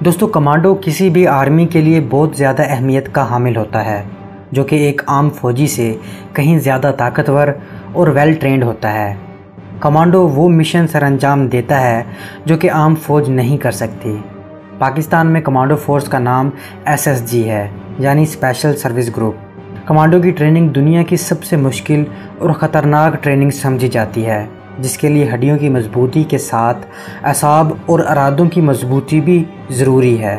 दोस्तों, कमांडो किसी भी आर्मी के लिए बहुत ज़्यादा अहमियत का हामिल होता है, जो कि एक आम फौजी से कहीं ज़्यादा ताकतवर और वेल ट्रेंड होता है। कमांडो वो मिशन सरअंजाम देता है जो कि आम फौज नहीं कर सकती। पाकिस्तान में कमांडो फोर्स का नाम SSG है, यानी स्पेशल सर्विस ग्रुप। कमांडो की ट्रेनिंग दुनिया की सबसे मुश्किल और ख़तरनाक ट्रेनिंग समझी जाती है, जिसके लिए हड्डियों की मजबूती के साथ असाब और अरादों की मजबूती भी ज़रूरी है।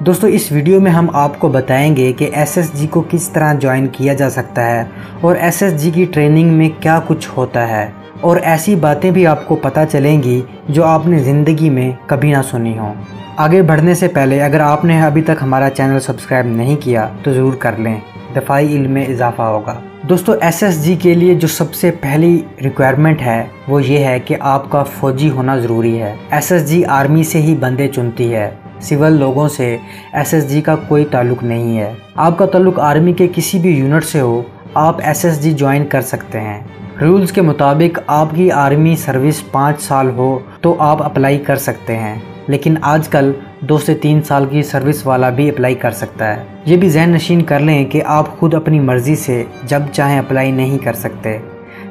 दोस्तों, इस वीडियो में हम आपको बताएंगे कि SSG को किस तरह ज्वाइन किया जा सकता है और SSG की ट्रेनिंग में क्या कुछ होता है, और ऐसी बातें भी आपको पता चलेंगी जो आपने ज़िंदगी में कभी ना सुनी हो। आगे बढ़ने से पहले अगर आपने अभी तक हमारा चैनल सब्सक्राइब नहीं किया तो ज़रूर कर लें, दफ़ाई इल्म में इजाफ़ा होगा। दोस्तों, SSG के लिए जो सबसे पहली रिक्वायरमेंट है वो ये है कि आपका फ़ौजी होना ज़रूरी है। SSG आर्मी से ही बंदे चुनती है, सिविल लोगों से SSG का कोई ताल्लुक़ नहीं है। आपका ताल्लुक़ आर्मी के किसी भी यूनिट से हो, आप SSG ज्वाइन कर सकते हैं। रूल्स के मुताबिक आपकी आर्मी सर्विस 5 साल हो तो आप अप्लाई कर सकते हैं, लेकिन आजकल 2 से 3 साल की सर्विस वाला भी अप्लाई कर सकता है। ये भी ज़हन नशीन कर लें कि आप खुद अपनी मर्ज़ी से जब चाहें अप्लाई नहीं कर सकते।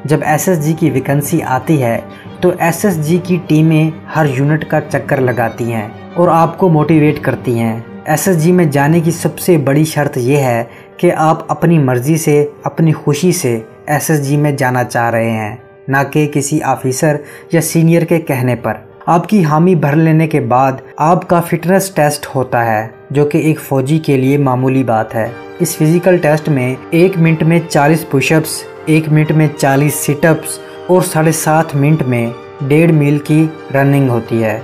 जब SSG की वैकेंसी आती है तो SSG की टीमें हर यूनिट का चक्कर लगाती हैं और आपको मोटिवेट करती हैं। SSG में जाने की सबसे बड़ी शर्त यह है कि आप अपनी मर्ज़ी से, अपनी खुशी से SSG में जाना चाह रहे हैं, ना कि किसी ऑफिसर या सीनियर के कहने पर। आपकी हामी भर लेने के बाद आपका फिटनेस टेस्ट होता है, जो कि एक फ़ौजी के लिए मामूली बात है। इस फिज़िकल टेस्ट में 1 मिनट में 40 पुशअप्स, 1 मिनट में 40 सिटअप्स और 7.5 मिनट में 1.5 मील की रनिंग होती है।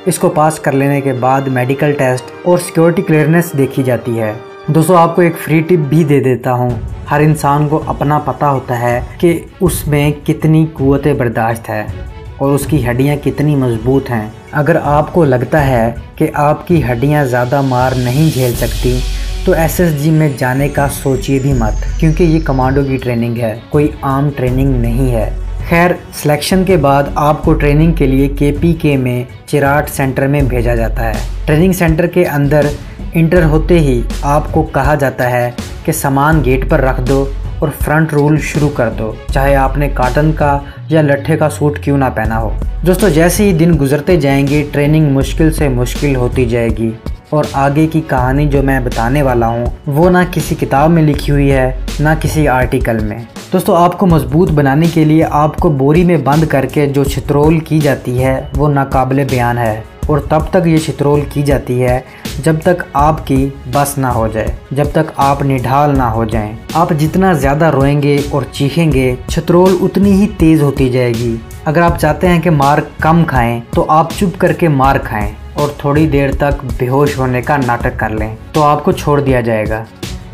इसको पास कर लेने के बाद मेडिकल टेस्ट और सिक्योरिटी क्लियरेंस देखी जाती है। दोस्तों, आपको एक फ्री टिप भी दे देता हूँ। हर इंसान को अपना पता होता है कि उसमें कितनी क़ुव्वत बर्दाश्त है और उसकी हड्डियाँ कितनी मजबूत हैं। अगर आपको लगता है कि आपकी हड्डियाँ ज़्यादा मार नहीं झेल सकती तो SSG में जाने का सोचिए भी मत, क्योंकि ये कमांडो की ट्रेनिंग है, कोई आम ट्रेनिंग नहीं है। खैर, सिलेक्शन के बाद आपको ट्रेनिंग के लिए KPK में चिराट सेंटर में भेजा जाता है। ट्रेनिंग सेंटर के अंदर इंटर होते ही आपको कहा जाता है कि सामान गेट पर रख दो और फ्रंट रोल शुरू कर दो, चाहे आपने कॉटन का या लट्ठे का सूट क्यों ना पहना हो। दोस्तों, जैसे ही दिन गुजरते जाएंगे ट्रेनिंग मुश्किल से मुश्किल होती जाएगी और आगे की कहानी जो मैं बताने वाला हूँ वो ना किसी किताब में लिखी हुई है, ना किसी आर्टिकल में। दोस्तों, आपको मजबूत बनाने के लिए आपको बोरी में बंद करके जो छितरोल की जाती है वो नाकाबिले बयान है, और तब तक ये छितरोल की जाती है जब तक आपकी बस ना हो जाए, जब तक आप निढाल ना हो जाएं। आप जितना ज़्यादा रोएंगे और चीखेंगे, छितरोल उतनी ही तेज़ होती जाएगी। अगर आप चाहते हैं कि मार कम खाएं तो आप चुप करके मार खाएं और थोड़ी देर तक बेहोश होने का नाटक कर लें, तो आपको छोड़ दिया जाएगा।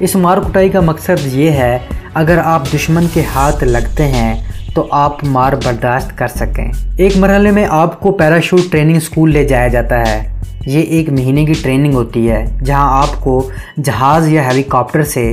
इस मार कुटाई का मकसद ये है, अगर आप दुश्मन के हाथ लगते हैं तो आप मार बर्दाश्त कर सकें। एक मरहले में आपको पैराशूट ट्रेनिंग स्कूल ले जाया जाता है। ये 1 महीने की ट्रेनिंग होती है, जहां आपको जहाज़ या हेलीकॉप्टर से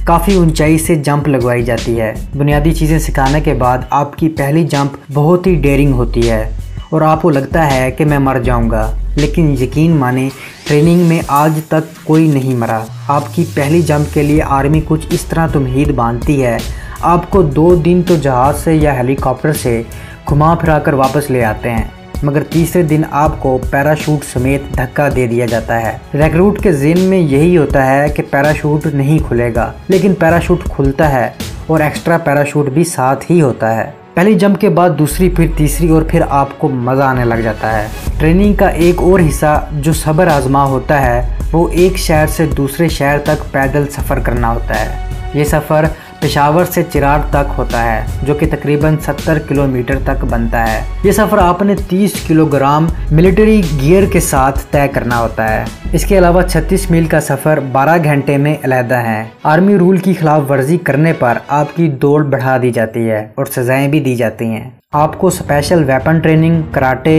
काफ़ी ऊंचाई से जंप लगवाई जाती है। बुनियादी चीज़ें सिखाने के बाद आपकी पहली जंप बहुत ही डेयरिंग होती है और आपको लगता है कि मैं मर जाऊंगा, लेकिन यकीन माने ट्रेनिंग में आज तक कोई नहीं मरा। आपकी पहली जंप के लिए आर्मी कुछ इस तरह तुमहीद बांधती है, आपको 2 दिन तो जहाज़ से या हेलीकॉप्टर से घुमा फिरा कर वापस ले आते हैं, मगर तीसरे दिन आपको पैराशूट समेत धक्का दे दिया जाता है। रिक्रूट के ज़हन में यही होता है कि पैराशूट नहीं खुलेगा, लेकिन पैराशूट खुलता है और एक्स्ट्रा पैराशूट भी साथ ही होता है। पहली जंप के बाद दूसरी, फिर तीसरी, और फिर आपको मज़ा आने लग जाता है। ट्रेनिंग का एक और हिस्सा जो सब्र आजमा होता है वो एक शहर से दूसरे शहर तक पैदल सफ़र करना होता है। ये सफ़र पेशावर से चिराट तक होता है, जो कि तकरीबन 70 किलोमीटर तक बनता है। ये सफ़र आपने 30 किलोग्राम मिलिट्री गियर के साथ तय करना होता है। इसके अलावा 36 मील का सफ़र 12 घंटे में अलहदा है। आर्मी रूल की खिलाफ वर्जी करने पर आपकी दौड़ बढ़ा दी जाती है और सज़ाएं भी दी जाती हैं। आपको special weapon training, karate,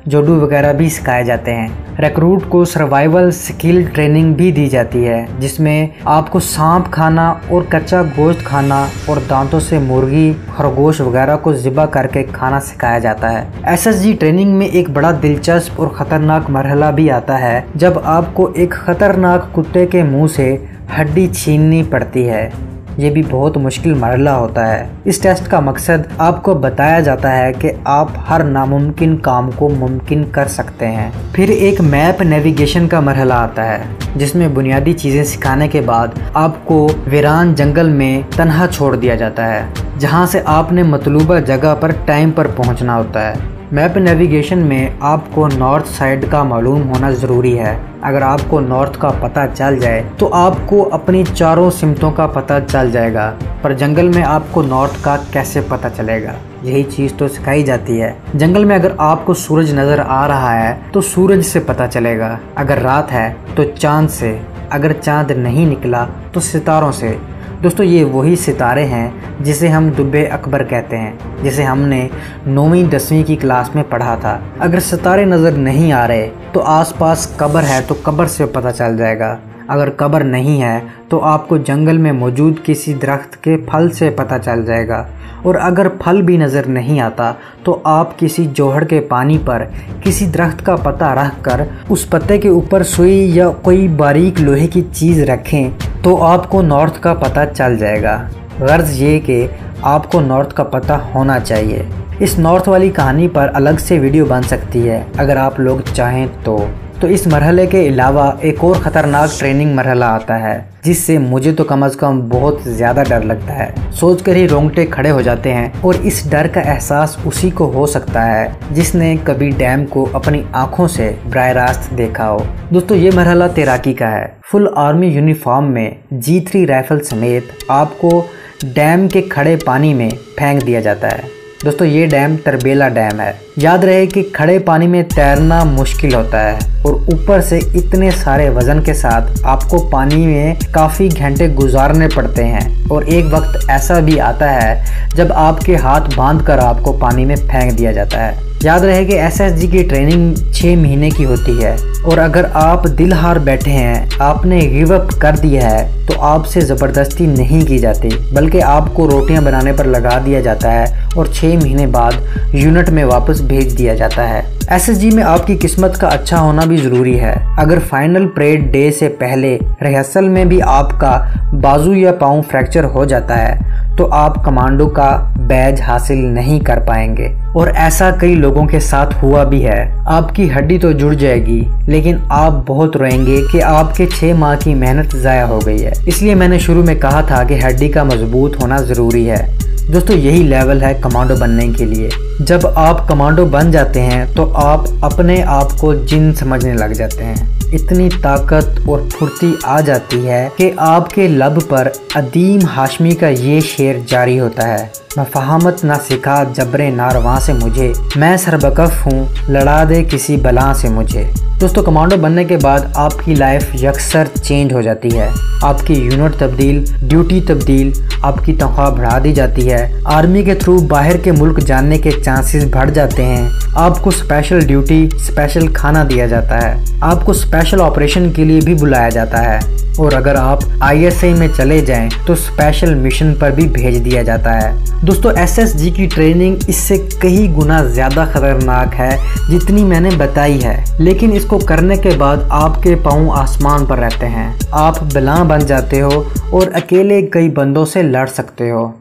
judo वगैरह भी सिखाए जाते हैं। रिक्रूट को सर्वाइवल स्किल ट्रेनिंग भी दी जाती है, जिसमें आपको सांप खाना और कच्चा गोश्त खाना और दांतों से मुर्गी, खरगोश वगैरह को ज़िबा करके खाना सिखाया जाता है। SSG ट्रेनिंग में एक बड़ा दिलचस्प और ख़तरनाक मरहला भी आता है, जब आपको एक ख़तरनाक कुत्ते के मुंह से हड्डी छीननी पड़ती है। ये भी बहुत मुश्किल मरहला होता है। इस टेस्ट का मकसद आपको बताया जाता है कि आप हर नामुमकिन काम को मुमकिन कर सकते हैं। फिर एक मैप नेविगेशन का मरहला आता है, जिसमें बुनियादी चीज़ें सिखाने के बाद आपको वीरान जंगल में तन्हा छोड़ दिया जाता है, जहाँ से आपने मतलूबा जगह पर टाइम पर पहुँचना होता है। मैप नेविगेशन में आपको नॉर्थ साइड का मालूम होना ज़रूरी है। अगर आपको नॉर्थ का पता चल जाए तो आपको अपनी चारों सिमतों का पता चल जाएगा, पर जंगल में आपको नॉर्थ का कैसे पता चलेगा? यही चीज़ तो सिखाई जाती है। जंगल में अगर आपको सूरज नज़र आ रहा है तो सूरज से पता चलेगा, अगर रात है तो चाँद से, अगर चाँद नहीं निकला तो सितारों से। दोस्तों, ये वही सितारे हैं जिसे हम दुब्बे अकबर कहते हैं, जिसे हमने 9वीं 10वीं की क्लास में पढ़ा था। अगर सितारे नज़र नहीं आ रहे तो आसपास कब्र है तो कब्र से पता चल जाएगा। अगर कब्र नहीं है तो आपको जंगल में मौजूद किसी दरख्त के फल से पता चल जाएगा। और अगर फल भी नज़र नहीं आता तो आप किसी जोहड़ के पानी पर किसी दरख्त का पत्ता रख कर उस पत्ते के ऊपर सुई या कोई बारीक लोहे की चीज़ रखें तो आपको नॉर्थ का पता चल जाएगा। गर्ज ये कि आपको नॉर्थ का पता होना चाहिए। इस नॉर्थ वाली कहानी पर अलग से वीडियो बन सकती है अगर आप लोग चाहें तो इस मरहले के अलावा एक और ख़तरनाक ट्रेनिंग मरहला आता है, जिससे मुझे तो कम से कम बहुत ज़्यादा डर लगता है। सोचकर ही रोंगटे खड़े हो जाते हैं। और इस डर का एहसास उसी को हो सकता है जिसने कभी डैम को अपनी आंखों से बराह रास्त देखा हो। दोस्तों, ये मरहला तैराकी का है। फुल आर्मी यूनिफॉर्म में G3 राइफल समेत आपको डैम के खड़े पानी में फेंक दिया जाता है। दोस्तों, ये डैम तरबेला डैम है। याद रहे कि खड़े पानी में तैरना मुश्किल होता है और ऊपर से इतने सारे वजन के साथ आपको पानी में काफ़ी घंटे गुजारने पड़ते हैं। और एक वक्त ऐसा भी आता है जब आपके हाथ बांधकर आपको पानी में फेंक दिया जाता है। याद रहे कि SSG की ट्रेनिंग 6 महीने की होती है और अगर आप दिल हार बैठे हैं, आपने गिव अप कर दिया है, तो आपसे ज़बरदस्ती नहीं की जाती, बल्कि आपको रोटियां बनाने पर लगा दिया जाता है और 6 महीने बाद यूनिट में वापस भेज दिया जाता है। SSG में आपकी किस्मत का अच्छा होना भी ज़रूरी है। अगर फाइनल परेड डे से पहले रिहर्सल में भी आपका बाजू या पाँव फ्रैक्चर हो जाता है तो आप कमांडो का बैज हासिल नहीं कर पाएंगे। और ऐसा कई लोगों के साथ हुआ भी है। आपकी हड्डी तो जुड़ जाएगी, लेकिन आप बहुत रोएंगे कि आपके 6 माह की मेहनत ज़ाया हो गई है। इसलिए मैंने शुरू में कहा था कि हड्डी का मजबूत होना ज़रूरी है। दोस्तों, यही लेवल है कमांडो बनने के लिए। जब आप कमांडो बन जाते हैं तो आप अपने आप को जिन समझने लग जाते हैं। इतनी ताकत और फुर्ती आ जाती है कि आपके लब पर अदीम हाशमी का ये शेर जारी होता है, मैं फहामत ना सिखा जबरे नारवां से मुझे, मैं सरबकफ हूँ लड़ा दे किसी बला से मुझे। दोस्तों, कमांडो बनने के बाद आपकी लाइफ यकसर चेंज हो जाती है। आपकी यूनिट तब्दील, ड्यूटी तब्दील, आपकी तनख्वाह बढ़ा दी जाती है। आर्मी के थ्रू बाहर के मुल्क जाने के चांसेस बढ़ जाते हैं। आपको स्पेशल ड्यूटी, स्पेशल खाना दिया जाता है। आपको स्पेशल ऑपरेशन के लिए भी बुलाया जाता है। और अगर आप ISI में चले जाएं तो स्पेशल मिशन पर भी भेज दिया जाता है। दोस्तों, SSG की ट्रेनिंग इससे कई गुना ज़्यादा खतरनाक है जितनी मैंने बताई है, लेकिन इसको करने के बाद आपके पाँव आसमान पर रहते हैं। आप बलां बन जाते हो और अकेले कई बंदों से लड़ सकते हो।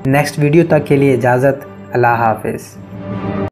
नेक्स्ट वीडियो तक के लिए इजाज़त। अल्लाह हाफिज़।